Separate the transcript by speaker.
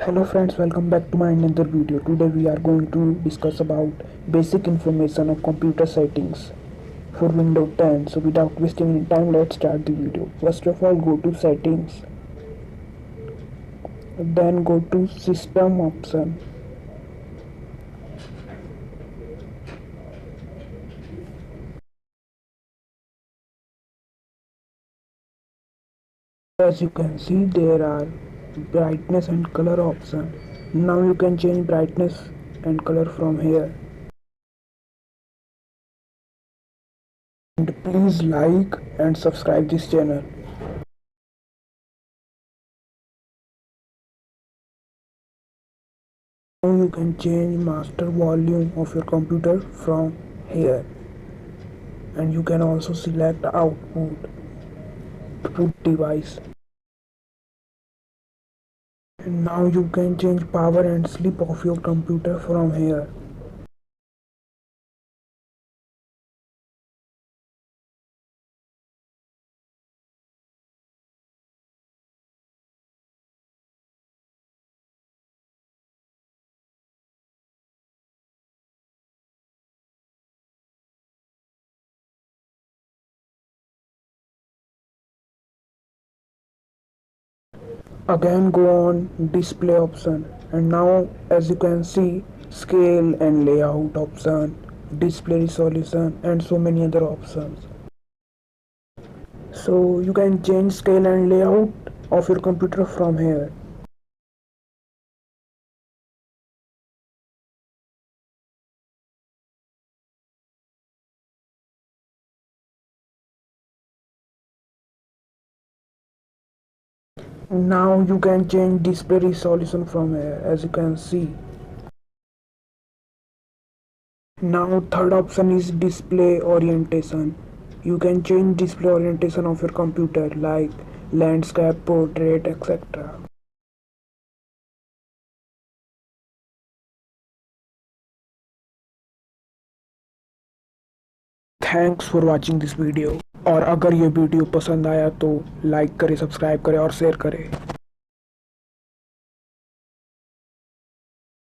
Speaker 1: Hello friends, welcome back to my another video. Today we are going to discuss about basic information of computer settings for Windows 10. So without wasting any time, let's start the video. First of all, go to settings, then go to system option. As you can see, there are brightness and color option. Now you can change brightness and color from here. And please like and subscribe this channel. Now you can change master volume of your computer from here, and you can also select output to device. And now you can change power and sleep of your computer from here. Again go on display option, and now as you can see, scale and layout option, display resolution, and so many other options. So you can change scale and layout of your computer from here. Now you can change display resolution from here, as you can see. Now third option is display orientation. You can change display orientation of your computer like landscape, portrait, etc. Thanks for watching this video. और अगर ये video पसंद आया तो like करें, subscribe करें और share करें।